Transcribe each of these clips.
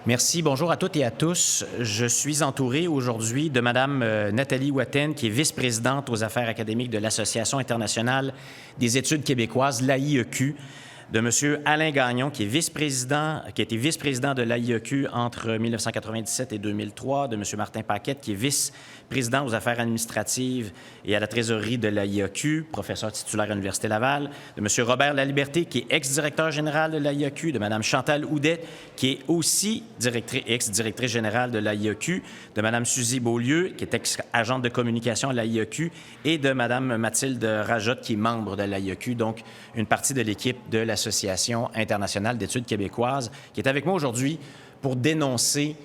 Merci. Bonjour à toutes et à tous. Je suis entouré aujourd'hui de Mme Nathalie Watten, qui est vice-présidente aux affaires académiques de l'Association internationale des études québécoises, l'AIEQ, de M. Alain Gagnon, qui a été vice-président de l'AIEQ entre 1997 et 2003, de M. Martin Paquette, qui est vice-président aux affaires administratives et à la trésorerie de l'AIEQ, professeur titulaire à l'Université Laval, de M. Robert Laliberté, qui est ex-directeur général de l'AIEQ, de Mme Chantal Houdet, qui est aussi ex-directrice générale de l'AIEQ, de Mme Suzy Beaulieu, qui est ex-agente de communication à l'AIEQ, et de Mme Mathilde Rajotte, qui est membre de l'AIEQ, donc une partie de l'équipe de l'Association internationale d'études québécoises, qui est avec moi aujourd'hui pour dénoncer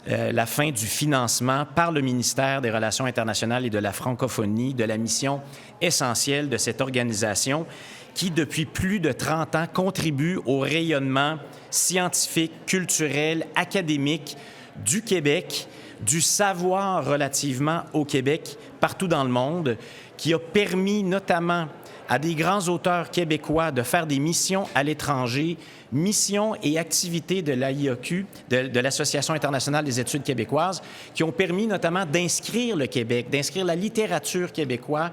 la fin du financement par le ministère des Relations internationales et de la francophonie de la mission essentielle de cette organisation qui, depuis plus de 30 ans, contribue au rayonnement scientifique, culturel, académique du Québec, du savoir relativement au Québec, partout dans le monde, qui a permis notamment à des grands auteurs québécois de faire des missions à l'étranger, missions et activités de l'AIEQ, de l'Association internationale des études québécoises, qui ont permis notamment d'inscrire le Québec, d'inscrire la littérature québécoise,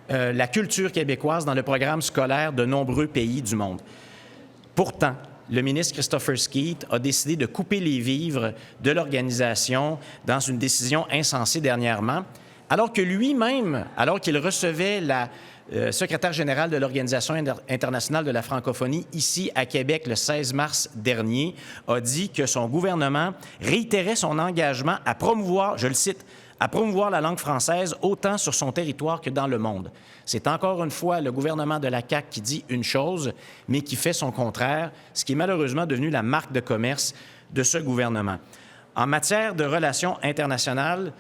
la culture québécoise dans le programme scolaire de nombreux pays du monde. Pourtant, le ministre Christopher Skeete a décidé de couper les vivres de l'organisation dans une décision insensée dernièrement, alors que lui-même, alors qu'il recevait la secrétaire général de l'Organisation internationale de la francophonie ici à Québec le 16 mars dernier, a dit que son gouvernement réitérait son engagement à promouvoir, je le cite, à promouvoir la langue française autant sur son territoire que dans le monde. C'est encore une fois le gouvernement de la CAQ qui dit une chose, mais qui fait son contraire, ce qui est malheureusement devenu la marque de commerce de ce gouvernement. En matière de relations internationales,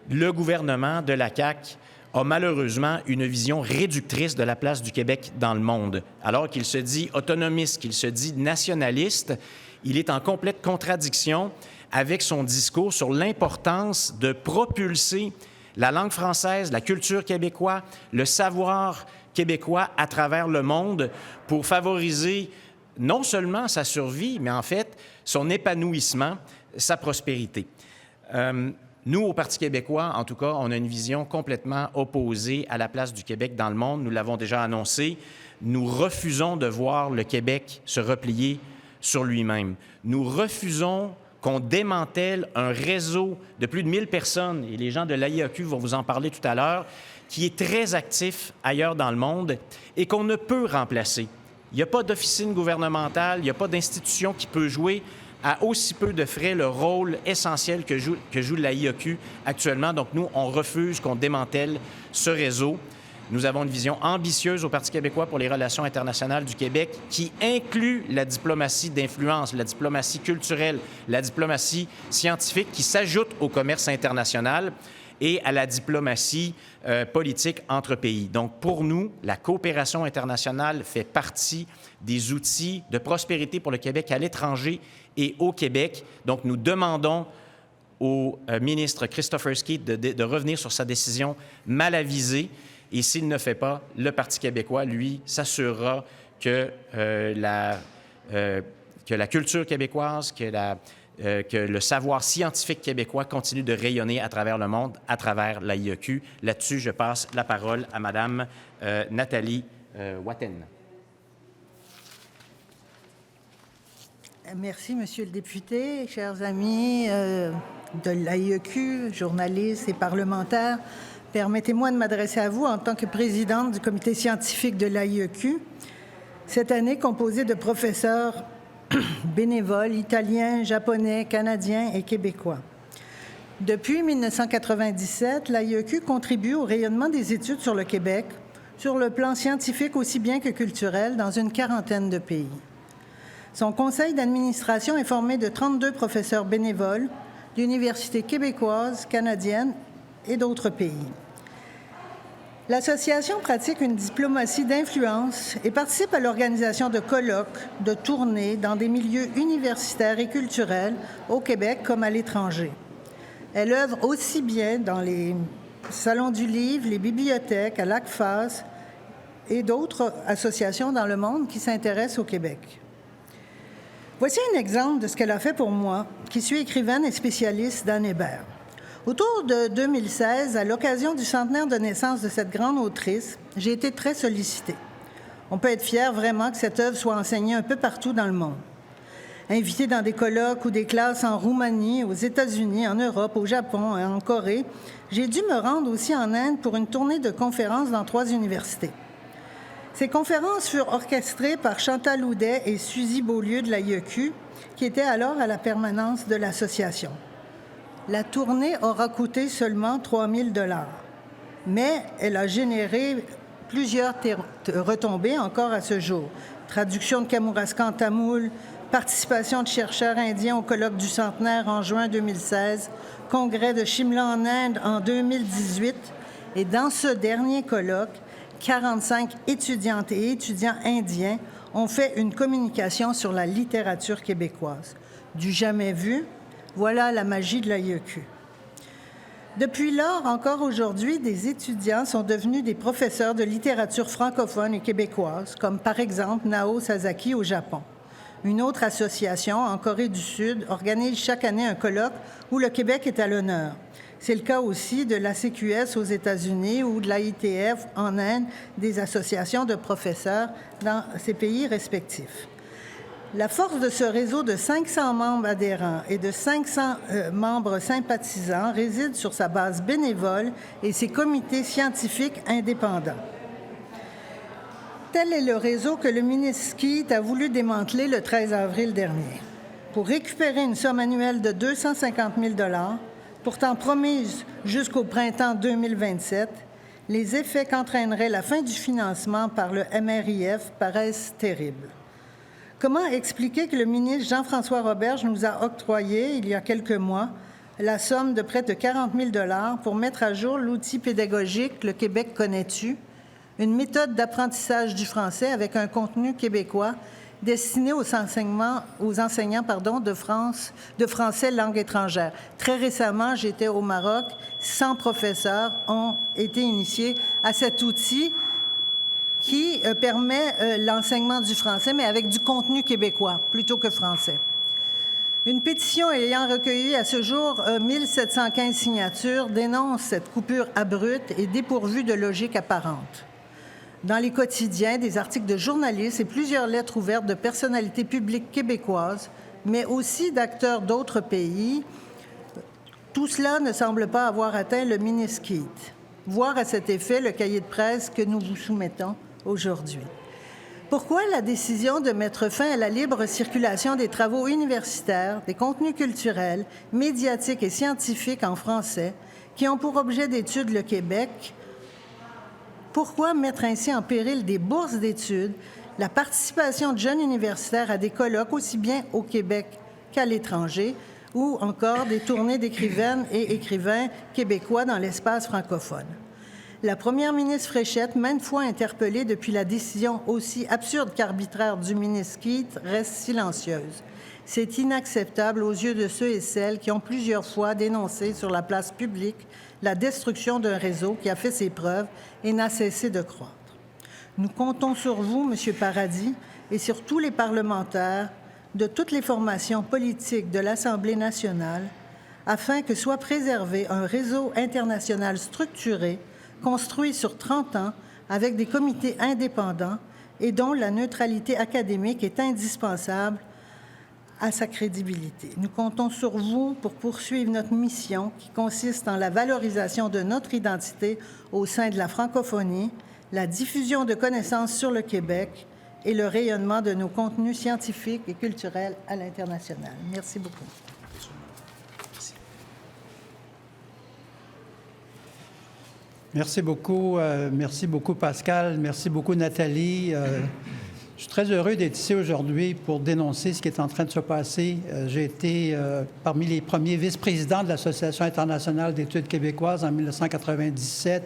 le gouvernement de la CAQ a malheureusement une vision réductrice de la place du Québec dans le monde. Alors qu'il se dit autonomiste, qu'il se dit nationaliste, il est en complète contradiction avec son discours sur l'importance de propulser la langue française, la culture québécoise, le savoir québécois à travers le monde pour favoriser non seulement sa survie, mais en fait son épanouissement, sa prospérité. Nous, au Parti québécois, en tout cas, on a une vision complètement opposée à la place du Québec dans le monde. Nous l'avons déjà annoncé. Nous refusons de voir le Québec se replier sur lui-même. Nous refusons qu'on démantèle un réseau de plus de 1000 personnes, et les gens de l'AIEQ vont vous en parler tout à l'heure, qui est très actif ailleurs dans le monde et qu'on ne peut remplacer. Il n'y a pas d'officine gouvernementale, il n'y a pas d'institution qui peut jouer à aussi peu de frais le rôle essentiel que joue l'AIEQ actuellement. Donc, nous, on refuse qu'on démantèle ce réseau. Nous avons une vision ambitieuse au Parti québécois pour les relations internationales du Québec qui inclut la diplomatie d'influence, la diplomatie culturelle, la diplomatie scientifique qui s'ajoute au commerce international et à la diplomatie politique entre pays. Donc, pour nous, la coopération internationale fait partie des outils de prospérité pour le Québec à l'étranger et au Québec. Donc, nous demandons au ministre Christopher Skeete de revenir sur sa décision mal avisée. Et s'il ne fait pas, le Parti québécois, lui, s'assurera que la culture québécoise, que le savoir scientifique québécois continue de rayonner à travers le monde, à travers l'AIEQ. Là-dessus, je passe la parole à Mme Nathalie Watten. Merci, Monsieur le député, chers amis de l'AIEQ, journalistes et parlementaires. Permettez-moi de m'adresser à vous en tant que présidente du comité scientifique de l'AIEQ. Cette année, composée de professeurs bénévoles italiens, japonais, canadiens et québécois. Depuis 1997, l'AIEQ contribue au rayonnement des études sur le Québec, sur le plan scientifique aussi bien que culturel, dans une quarantaine de pays. Son conseil d'administration est formé de 32 professeurs bénévoles d'universités québécoises, canadiennes et d'autres pays. L'association pratique une diplomatie d'influence et participe à l'organisation de colloques, de tournées dans des milieux universitaires et culturels au Québec comme à l'étranger. Elle œuvre aussi bien dans les salons du livre, les bibliothèques, à l'ACFAS et d'autres associations dans le monde qui s'intéressent au Québec. Voici un exemple de ce qu'elle a fait pour moi, qui suis écrivaine et spécialiste d'Anne Hébert. Autour de 2016, à l'occasion du centenaire de naissance de cette grande autrice, j'ai été très sollicitée. On peut être fier vraiment que cette œuvre soit enseignée un peu partout dans le monde. Invitée dans des colloques ou des classes en Roumanie, aux États-Unis, en Europe, au Japon et en Corée, j'ai dû me rendre aussi en Inde pour une tournée de conférences dans 3 universités. Ces conférences furent orchestrées par Chantal Houdet et Suzy Beaulieu de l'AIEQ, qui étaient alors à la permanence de l'association. La tournée aura coûté seulement 3 000 $, mais elle a généré plusieurs retombées encore à ce jour. Traduction de Kamouraska en tamoul, participation de chercheurs indiens au colloque du centenaire en juin 2016, congrès de Shimla en Inde en 2018, et dans ce dernier colloque, 45 étudiantes et étudiants indiens ont fait une communication sur la littérature québécoise. Du jamais vu, voilà la magie de l'AIEQ. Depuis lors, encore aujourd'hui, des étudiants sont devenus des professeurs de littérature francophone et québécoise, comme par exemple Nao Sasaki au Japon. Une autre association, en Corée du Sud, organise chaque année un colloque où le Québec est à l'honneur. C'est le cas aussi de l'ACQS aux États-Unis ou de l'AITF en Inde, des associations de professeurs dans ces pays respectifs. La force de ce réseau de 500 membres adhérents et de 500 membres sympathisants réside sur sa base bénévole et ses comités scientifiques indépendants. Tel est le réseau que le ministre Skeet a voulu démanteler le 13 avril dernier. Pour récupérer une somme annuelle de 250 000 $, pourtant promise jusqu'au printemps 2027, les effets qu'entraînerait la fin du financement par le MRIF paraissent terribles. Comment expliquer que le ministre Jean-François Roberge nous a octroyé, il y a quelques mois, la somme de près de 40 000 $ pour mettre à jour l'outil pédagogique « Le Québec connais-tu », une méthode d'apprentissage du français avec un contenu québécois destiné aux enseignants de français langue étrangère. Très récemment, j'étais au Maroc. 100 professeurs ont été initiés à cet outil qui permet l'enseignement du français, mais avec du contenu québécois plutôt que français. Une pétition ayant recueilli à ce jour 1715 signatures dénonce cette coupure abrupte et dépourvue de logique apparente. Dans les quotidiens, des articles de journalistes et plusieurs lettres ouvertes de personnalités publiques québécoises, mais aussi d'acteurs d'autres pays, tout cela ne semble pas avoir atteint le ministre Skeet. Voir à cet effet le cahier de presse que nous vous soumettons aujourd'hui. Pourquoi la décision de mettre fin à la libre circulation des travaux universitaires, des contenus culturels, médiatiques et scientifiques en français qui ont pour objet d'étude le Québec? Pourquoi mettre ainsi en péril des bourses d'études, la participation de jeunes universitaires à des colloques aussi bien au Québec qu'à l'étranger, ou encore des tournées d'écrivaines et écrivains québécois dans l'espace francophone? La première ministre Fréchette, maintes fois interpellée depuis la décision aussi absurde qu'arbitraire du ministre Skeet, reste silencieuse. C'est inacceptable aux yeux de ceux et celles qui ont plusieurs fois dénoncé sur la place publique la destruction d'un réseau qui a fait ses preuves et n'a cessé de croître. Nous comptons sur vous, M. Paradis, et sur tous les parlementaires de toutes les formations politiques de l'Assemblée nationale afin que soit préservé un réseau international structuré, construit sur 30 ans avec des comités indépendants et dont la neutralité académique est indispensable à sa crédibilité. Nous comptons sur vous pour poursuivre notre mission qui consiste en la valorisation de notre identité au sein de la francophonie, la diffusion de connaissances sur le Québec et le rayonnement de nos contenus scientifiques et culturels à l'international. Merci beaucoup. Merci beaucoup Pascal, merci beaucoup Nathalie. Je suis très heureux d'être ici aujourd'hui pour dénoncer ce qui est en train de se passer. J'ai été parmi les premiers vice-présidents de l'Association internationale d'études québécoises en 1997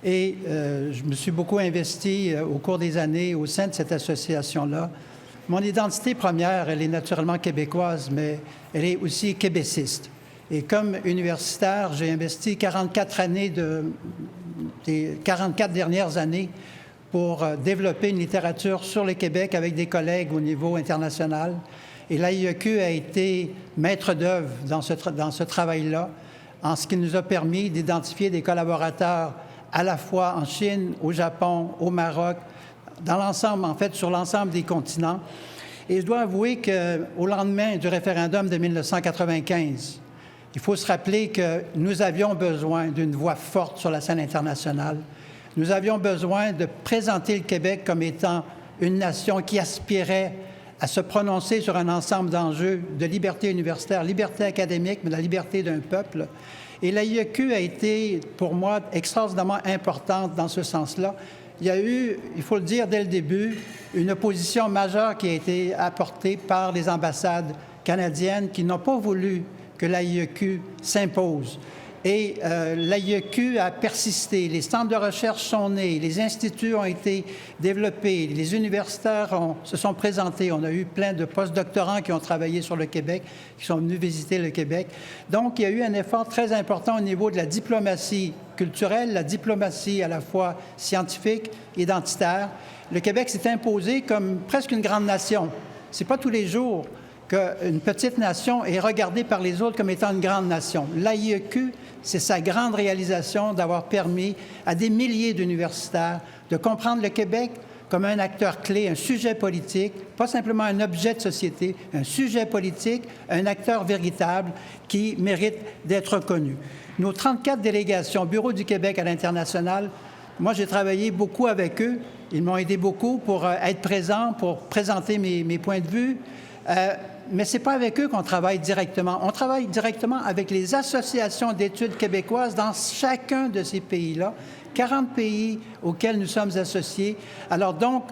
et je me suis beaucoup investi au cours des années au sein de cette association-là. Mon identité première, elle est naturellement québécoise, mais elle est aussi québéciste. Et comme universitaire, j'ai investi 44 années des 44 dernières années pour développer une littérature sur le Québec avec des collègues au niveau international. Et l'AIEQ a été maître d'œuvre dans ce travail-là, en ce qui nous a permis d'identifier des collaborateurs à la fois en Chine, au Japon, au Maroc, dans l'ensemble, en fait, sur l'ensemble des continents. Et je dois avouer qu'au lendemain du référendum de 1995, il faut se rappeler que nous avions besoin d'une voix forte sur la scène internationale. Nous avions besoin de présenter le Québec comme étant une nation qui aspirait à se prononcer sur un ensemble d'enjeux de liberté universitaire, liberté académique, mais la liberté d'un peuple. Et l'AIEQ a été, pour moi, extraordinairement importante dans ce sens-là. Il y a eu, il faut le dire dès le début, une opposition majeure qui a été apportée par les ambassades canadiennes qui n'ont pas voulu que l'AIEQ s'impose. Et l'AIEQ a persisté, les centres de recherche sont nés, les instituts ont été développés, les universitaires se sont présentés. On a eu plein de postdoctorants qui ont travaillé sur le Québec, qui sont venus visiter le Québec. Donc, il y a eu un effort très important au niveau de la diplomatie culturelle, la diplomatie à la fois scientifique, identitaire. Le Québec s'est imposé comme presque une grande nation. Ce n'est pas tous les jours qu'une petite nation est regardée par les autres comme étant une grande nation. L'AIEQ, c'est sa grande réalisation d'avoir permis à des milliers d'universitaires de comprendre le Québec comme un acteur clé, un sujet politique, pas simplement un objet de société, un sujet politique, un acteur véritable qui mérite d'être reconnu. Nos 34 délégations, Bureau du Québec à l'international, moi j'ai travaillé beaucoup avec eux. Ils m'ont aidé beaucoup pour être présent, pour présenter mes points de vue. Mais ce n'est pas avec eux qu'on travaille directement. On travaille directement avec les associations d'études québécoises dans chacun de ces pays-là, 40 pays auxquels nous sommes associés. Alors donc,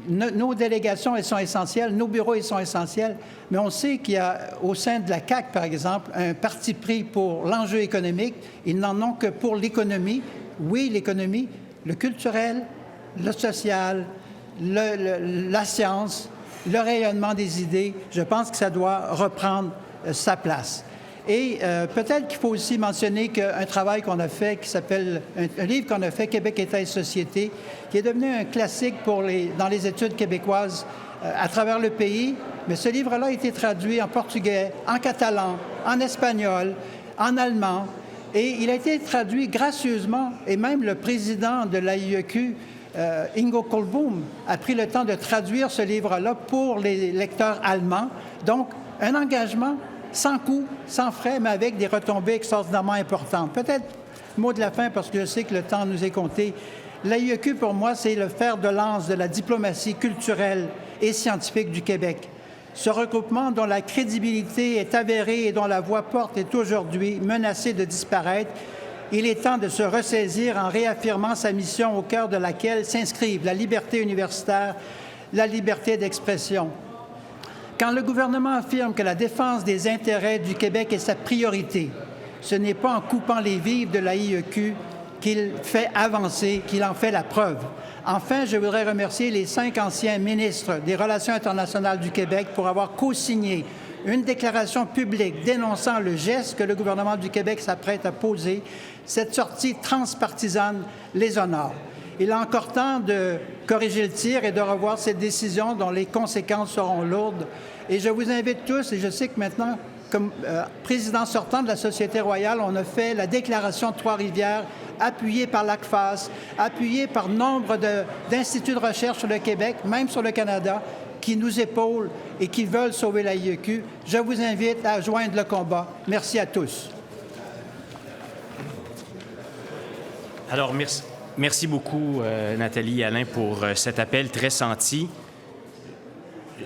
nos délégations, elles sont essentielles, nos bureaux, ils sont essentiels, mais on sait qu'il y a, au sein de la CAQ, par exemple, un parti pris pour l'enjeu économique. Ils n'en ont que pour l'économie. Oui, l'économie, le culturel, le social, la science, le rayonnement des idées, je pense que ça doit reprendre sa place. Et peut-être qu'il faut aussi mentionner qu'un travail qu'on a fait, qui s'appelle, un livre qu'on a fait, Québec, État et Société, qui est devenu un classique dans les études québécoises à travers le pays. Mais ce livre-là a été traduit en portugais, en catalan, en espagnol, en allemand. Et il a été traduit gracieusement, et même le président de l'AIEQ, Ingo Kohlbohm, a pris le temps de traduire ce livre-là pour les lecteurs allemands. Donc, un engagement sans coût, sans frais, mais avec des retombées extraordinairement importantes. Peut-être, mot de la fin, parce que je sais que le temps nous est compté. L'AIEQ, pour moi, c'est le fer de lance de la diplomatie culturelle et scientifique du Québec. Ce regroupement dont la crédibilité est avérée et dont la voix porte est aujourd'hui menacée de disparaître, il est temps de se ressaisir en réaffirmant sa mission au cœur de laquelle s'inscrivent la liberté universitaire, la liberté d'expression. Quand le gouvernement affirme que la défense des intérêts du Québec est sa priorité, ce n'est pas en coupant les vivres de l'AIEQ qu'il fait avancer, qu'il en fait la preuve. Enfin, je voudrais remercier les 5 anciens ministres des Relations internationales du Québec pour avoir co-signé une déclaration publique dénonçant le geste que le gouvernement du Québec s'apprête à poser. Cette sortie transpartisane les honore. Il est encore temps de corriger le tir et de revoir cette décision dont les conséquences seront lourdes. Et je vous invite tous, et je sais que maintenant, comme président sortant de la Société royale, on a fait la déclaration de Trois-Rivières, appuyée par l'ACFAS, appuyée par nombre d'instituts de recherche sur le Québec, même sur le Canada, qui nous épaulent et qui veulent sauver l'AIEQ. Je vous invite à joindre le combat. Merci à tous. Alors, merci beaucoup, Nathalie et Alain, pour cet appel très senti.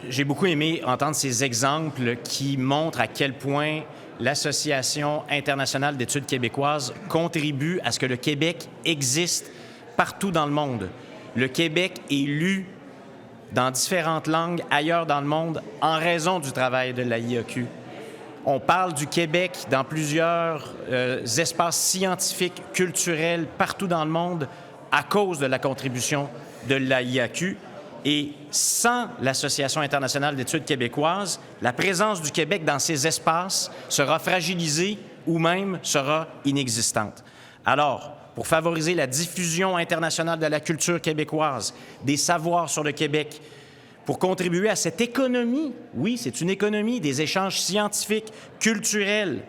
J'ai beaucoup aimé entendre ces exemples qui montrent à quel point l'Association internationale d'études québécoises contribue à ce que le Québec existe partout dans le monde. Le Québec est lu dans différentes langues ailleurs dans le monde en raison du travail de l'AIEQ. On parle du Québec dans plusieurs espaces scientifiques, culturels, partout dans le monde à cause de la contribution de l'AIEQ. Et sans l'Association internationale d'études québécoises, la présence du Québec dans ces espaces sera fragilisée ou même sera inexistante. Alors, pour favoriser la diffusion internationale de la culture québécoise, des savoirs sur le Québec, pour contribuer à cette économie, oui, c'est une économie des échanges scientifiques, culturels,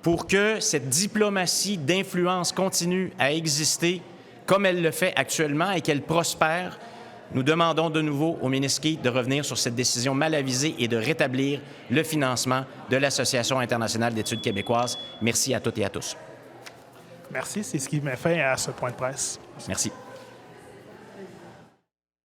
pour que cette diplomatie d'influence continue à exister comme elle le fait actuellement et qu'elle prospère. Nous demandons de nouveau au ministre Keith de revenir sur cette décision mal avisée et de rétablir le financement de l'Association internationale d'études québécoises. Merci à toutes et à tous. Merci. C'est ce qui met fin à ce point de presse. Merci.